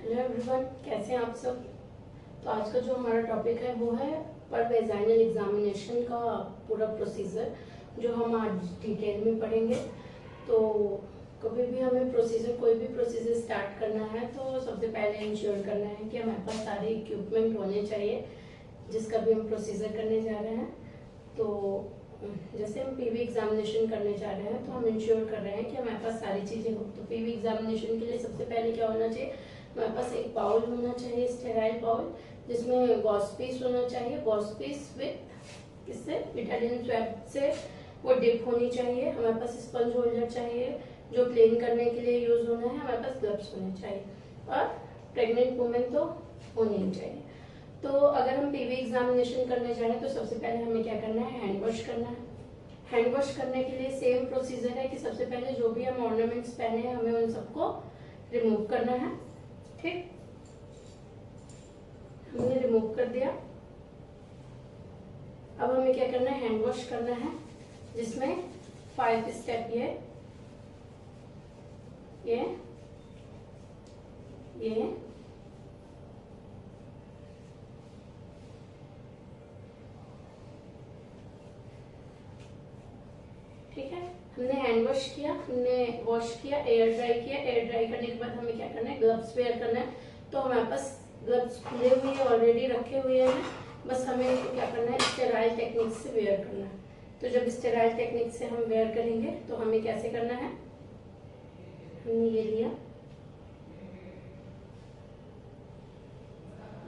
Hello everyone, कैसे हैं आप सब। तो आज का जो हमारा टॉपिक है वो है पर वेजाइनल एग्जामिनेशन का पूरा प्रोसीजर, जो हम आज डिटेल में पढ़ेंगे। तो कभी भी हमें कोई भी प्रोसीजर स्टार्ट करना है तो सबसे पहले इंश्योर करना है कि हमारे पास सारे इक्विपमेंट होने चाहिए जिसका भी हम प्रोसीजर करने जा रहे हैं। तो जैसे हम पीवी एग्जामिनेशन करने जा रहे हैं तो हम इंश्योर कर रहे हैं कि हमारे पास सारी चीज़ें हो। तो पीवी एग्जामिनेशन के लिए सबसे पहले क्या होना चाहिए, हमारे पास एक बाउल होना चाहिए, स्टेराइल बाउल, जिसमें गॉस पीस होना चाहिए। गॉस पीस विथ इससे इटालियन स्वैब से वो डिप होनी चाहिए। हमारे पास स्पंज होल्डर चाहिए जो क्लीन करने के लिए यूज होना है। हमारे पास ग्लव्स होने चाहिए और प्रेग्नेंट वुमेन तो होनी ही चाहिए। तो अगर हम पीवी एग्जामिनेशन करने जा रहे हैं तो सबसे पहले हमें क्या करना है, हैंड वॉश करना है। हैंड वॉश करने के लिए सेम प्रोसीजर है कि सबसे पहले जो भी हम ऑर्नामेंट्स पहने हैं हमें उन सबको रिमूव करना है। ठीक, हमने रिमूव कर दिया। अब हमें क्या करना है, हैंड वॉश करना है, जिसमें 5 स्टेप ये ठीक है। हमने हैंड वॉश किया, हमने वॉश किया, एयर ड्राई किया। एयर ड्राई करने के बाद हमें क्या करना है, ग्लव्स वेयर करना है। तो हमारे पास ग्लव्स खुले हुए ऑलरेडी रखे हुए हैं, बस हमें इनको क्या करना है, स्टेराइल टेक्निक से वेयर करना है। तो जब स्टेराइल टेक्निक से हम वेयर करेंगे तो हमें कैसे करना है, हमने ये लिया,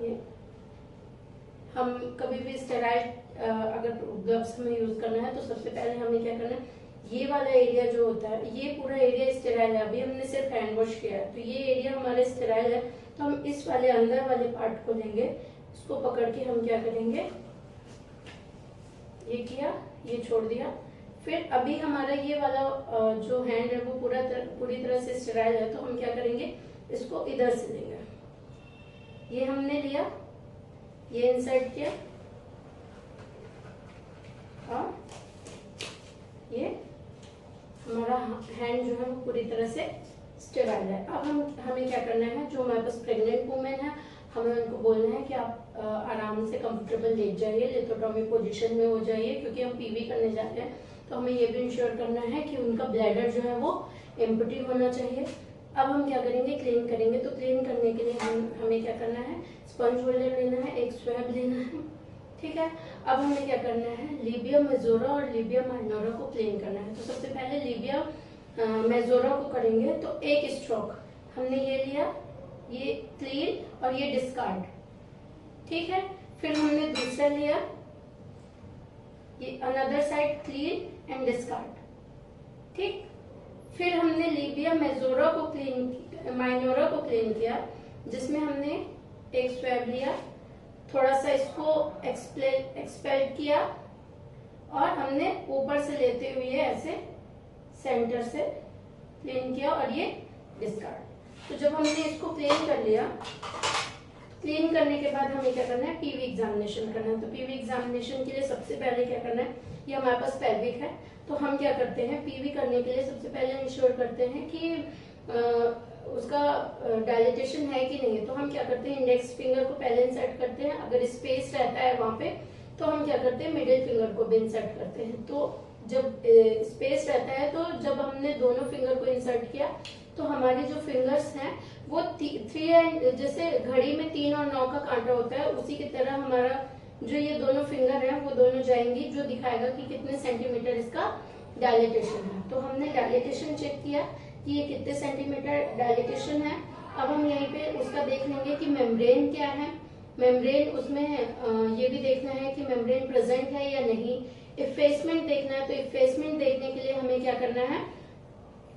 ये हम कभी भी स्टेराइल अगर ग्लव्स हमें यूज करना है तो सबसे पहले हमें क्या करना है, ये वाला एरिया जो होता है, ये पूरा एरिया स्टेराइल है। अभी हमने सिर्फ हैंड वॉश किया है तो ये एरिया हमारे स्टेराइल है। तो हम इस वाले अंदर वाले पार्ट को लेंगे, इसको पकड़ के हम क्या करेंगे, ये किया, ये छोड़ दिया। फिर अभी हमारा ये वाला जो हैंड है वो पूरी तरह से स्टेराइल है। तो हम क्या करेंगे, इसको इधर से लेंगे, ये हमने लिया, ये इंसर्ट किया और ये हमारा हैंड जो है वो पूरी तरह से स्टेराइल है। अब हमें क्या करना है, जो हमारे पास प्रेग्नेंट वुमेन है हमें उनको बोलना है कि आप आराम से कंफर्टेबल लेट जाइए, लिथोटॉमी पोजीशन में हो जाइए, क्योंकि हम पीवी करने जाते हैं। तो हमें ये भी इंश्योर करना है कि उनका ब्लैडर जो है वो एम्प्टी होना चाहिए। अब हम क्या करेंगे, क्लीन करेंगे। तो क्लीन करने के लिए हमें क्या करना है, स्पंज होल्डर लेना है, एक स्वैब लेना है। ठीक है। अब हमें क्या करना है, लीबिया मेजोरा और लीबिया माइनोरा को क्लीन करना है। तो सबसे पहले लीबिया मेजोरा को करेंगे। तो एक स्ट्रोक हमने ये लिया, ये क्लीन और ये डिस्कार्ड। ठीक है। फिर हमने दूसरा लिया, ये another side clean and discard. ठीक। फिर हमने लीबिया मेजोरा को माइनोरा को क्लीन किया, जिसमें हमने एक स्वैब लिया, थोड़ा सा इसको एक्सपेल किया और हमने ऊपर से लेते हुए ऐसे सेंटर से क्लीन किया और ये डिस्कार्ड। तो जब हमने इसको क्लीन कर लिया, क्लीन करने के बाद हमें क्या करना है, पीवी एग्जामिनेशन करना है। तो पीवी एग्जामिनेशन के लिए सबसे पहले क्या करना है, ये हमारे पास पेल्विक है। तो हम क्या करते हैं, पीवी करने के लिए सबसे पहले इंश्योर करते हैं कि उसका डायलिटेशन है कि नहीं है। तो हम क्या करते हैं, इंडेक्स फिंगर को पहले इंसर्ट करते हैं। अगर स्पेस रहता है वहां पे तो हम क्या करते हैं, मिडिल फिंगर को भी इंसर्ट करते हैं। तो जब स्पेस रहता है तो जब हमने दोनों फिंगर को इंसर्ट किया तो हमारे जो फिंगर्स हैं वो 3 एंड, जैसे घड़ी में 3 और 9 का कांटा होता है, उसी की तरह हमारा जो ये दोनों फिंगर हैं वो दोनों जाएंगी, जो दिखाएगा कि कितने सेंटीमीटर इसका डायलिटेशन है। तो हमने डायलिटेशन चेक किया कि ये कितने सेंटीमीटर डायलिटेशन है। अब हम यहीं पे उसका देख लेंगे कि मेम्ब्रेन क्या है। मेम्ब्रेन उसमें ये भी देखना है कि मेम्ब्रेन प्रेजेंट है या नहीं। इफेसमेंट देखना है। तो इफेसमेंट देखने के लिए हमें क्या करना है,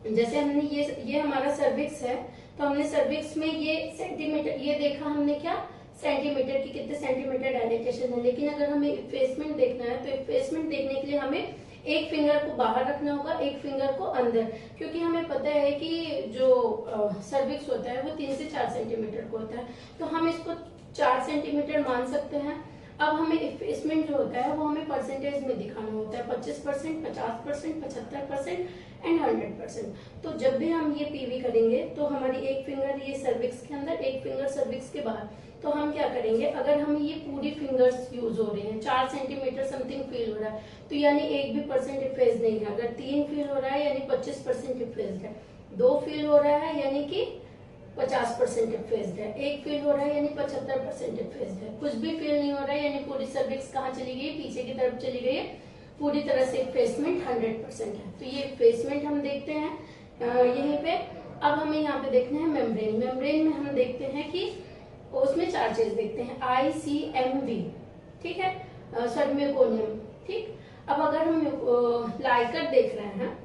जैसे हमने ये हमारा सर्विक्स है, तो हमने सर्विक्स में ये सेंटीमीटर, ये देखा हमने क्या, सेंटीमीटर की कितने सेंटीमीटर डायलिटेशन है। लेकिन अगर हमें इफेसमेंट देखना है तो इफेसमेंट देखने के लिए हमें एक फिंगर को बाहर रखना होगा, एक फिंगर को अंदर, क्योंकि हमें पता है कि जो सर्विक्स होता है वो 3 से 4 सेंटीमीटर का होता है। तो हम इसको 4 सेंटीमीटर मान सकते हैं। अब हमें इफेसमेंट जो होता है वो हमें परसेंटेज में दिखाना होता है, 25%, 50%, 75% एंड 100%। तो जब भी हम ये पीवी करेंगे तो हमारी एक फिंगर ये सर्विक्स के अंदर, एक एक फिंगर सर्विक्स के बाहर, तो हम क्या करेंगे, अगर हम ये पूरी फिंगर्स यूज हो रही हैं, 4 सेंटीमीटर समथिंग फील हो रहा है, तो यानी 1 भी परसेंट इफेज नहीं है। अगर 3 फील हो रहा है यानी 25% इफेज्ड है, 2 फील हो रहा है यानी कि 50% इफेज्ड है, 1 फील हो रहा है यानी 75% इफेज्ड है, कुछ भी फील नहीं हो रहा है यानी पूरी सर्विक्स कहाँ चली गई, पीछे की तरफ चली गई है, पूरी तरह से इफेसमेंट 100% है। तो ये इफेसमेंट हम देखते हैं यहीं पे। अब हमें यहाँ पे देखना है मेम्ब्रेन। मेम्ब्रेन में हम देखते हैं कि उसमें 4 चीज देखते हैं, ICMV, ठीक है, मेकोनियम, ठीक। अब अगर हम लाइकर देख रहे हैं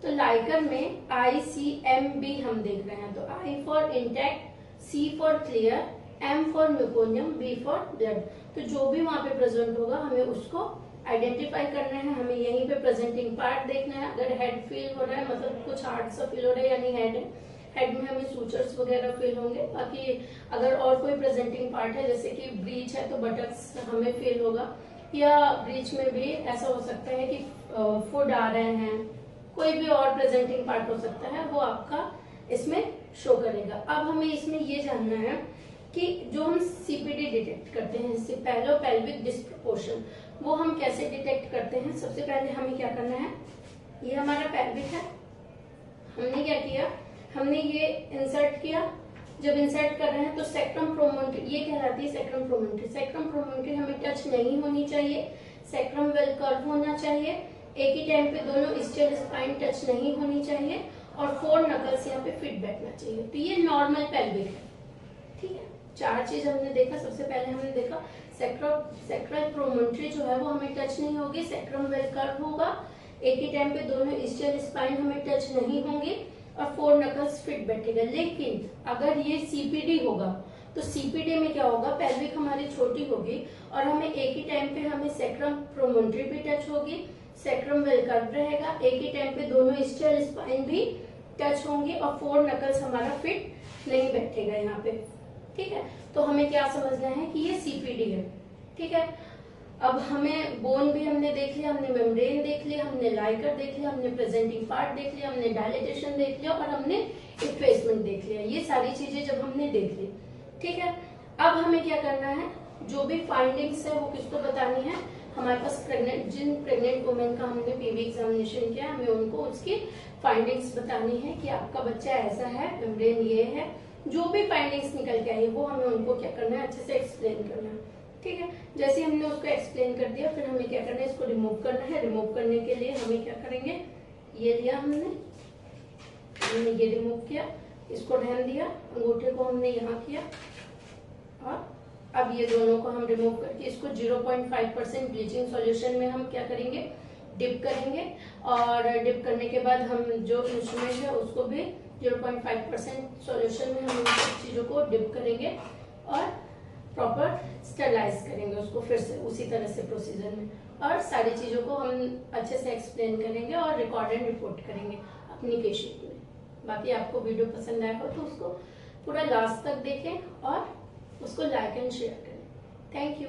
तो लाइकर में ICMB हम देख रहे हैं, तो I for intact, C for clear, M for meconium, B for blood. तो जो भी वहां पे प्रेजेंट होगा हमें उसको आइडेंटिफाई करना है, हमें यहीं पे प्रेजेंटिंग पार्ट देखना है। अगर हेड फील हो रहा है, मतलब कुछ हार्ड सा फील हो रहा है यानी हेड है, हेड में हमें सूचर्स वगैरह फील होंगे। बाकी अगर और कोई प्रेजेंटिंग पार्ट है जैसे कि ब्रीच है तो बटक्स हमें फील होगा, या ब्रीच में भी ऐसा हो सकता है कि फुट आ रहे हैं, कोई भी और प्रेजेंटिंग पार्ट हो सकता है, वो आपका इसमें शो करेगा। अब हमें इसमें ये जानना है कि जो हम सीपीडी डिटेक्ट करते हैं, सिपेलो पेल्विक डिस्प्रोपोर्शन, वो हम कैसे डिटेक्ट करते हैं। सबसे पहले हमें क्या करना है, ये हमारा पेल्विक है, हमने क्या किया, हमने ये इंसर्ट किया। जब इंसर्ट कर रहे हैं तो सेक्रम प्रोमोन्ट्री, ये कहलाती है सेक्रम प्रोमोन्ट्री। सेक्रम प्रोमोन्ट्री हमें टच नहीं होनी चाहिए, सेक्रम वेल कर्व होना चाहिए, एक ही टाइम पे दोनों ischial स्पाइन टच नहीं होनी चाहिए, और 4 नकल्स यहाँ पे फिट बैठना चाहिए। तो ये नॉर्मल पेल्विक है, ठीक है। 4 चीज हमने देखा। सबसे पहले हमने देखा सेक्रल प्रोमोन्ट्री जो है वो हमें टच नहीं होगी, सेक्रम वेल कर्व होगा, एक ही टाइम पे दोनों ischial स्पाइन हमें टच नहीं होंगी, और 4 नकल्स फिट बैठेगा। लेकिन अगर ये सीपीडी होगा तो सीपीडी में क्या होगा, पेल्विक हमारी छोटी होगी और हमें एक ही टाइम पे हमें सेक्रम प्रोमोन्ट्री भी टच होगी, सेक्रम वेल कर्व रहेगा, एक ही टाइम पे दोनों ischial स्पाइन भी टच होंगे, और 4 नकल्स हमारा फिट नहीं बैठेगा यहाँ पे, ठीक है। तो हमें क्या समझना है कि ये सीपीडी है, ठीक है। अब हमें बोन भी हमने देख लिया, हमने मेम्ब्रेन देख लिया, हमने लाइकर देख लिया, हमने प्रेजेंटिंग पार्ट देख लिया, हमने डायलेटेशन देख लिया, और हमने इफेसमेंट देख लिया। ये सारी चीजें जब हमने देख ली, ठीक है, अब हमें क्या करना है, जो भी फाइंडिंग्स है वो किसको बतानी है, हमारे पास जिन प्रेग्नेंट वुमेन का हमने पीवी एग्जामिनेशन किया, हमें उनको उसकी फाइंडिंग्स बतानी है कि आपका बच्चा ऐसा है, मेम्ब्रेन ये है। जो भी फाइंडिंग्स निकल के आई वो हमें उनको क्या करना है, अच्छे से एक्सप्लेन करना है, ठीक है। जैसे हमने उसको एक्सप्लेन कर दिया, फिर हमें क्या करना है, इसको रिमूव करना है। रिमूव करने के लिए हमें क्या करेंगे, ये लिया हमने ये रिमूव किया, इसको रहने दिया, अंगूठे को हमने यहाँ किया, और अब ये दोनों को हम रिमूव करके इसको 0.5% ब्लीचिंग सॉल्यूशन में हम क्या करेंगे, डिप करेंगे। और डिप करने के बाद हम जो इंस्ट्रूमेंट है उसको भी 0.5% सॉल्यूशन में हम इन सब चीजों को डिप करेंगे और प्रॉपर स्टरलाइज करेंगे उसको, फिर से उसी तरह से प्रोसीजर में, और सारी चीजों को हम अच्छे से एक्सप्लेन करेंगे और रिकॉर्ड एंड रिपोर्ट करेंगे अपनी केस शीट में। बाकी आपको वीडियो पसंद आया हो तो उसको पूरा लास्ट तक देखें और उसको लाइक एंड शेयर करें। Thank you.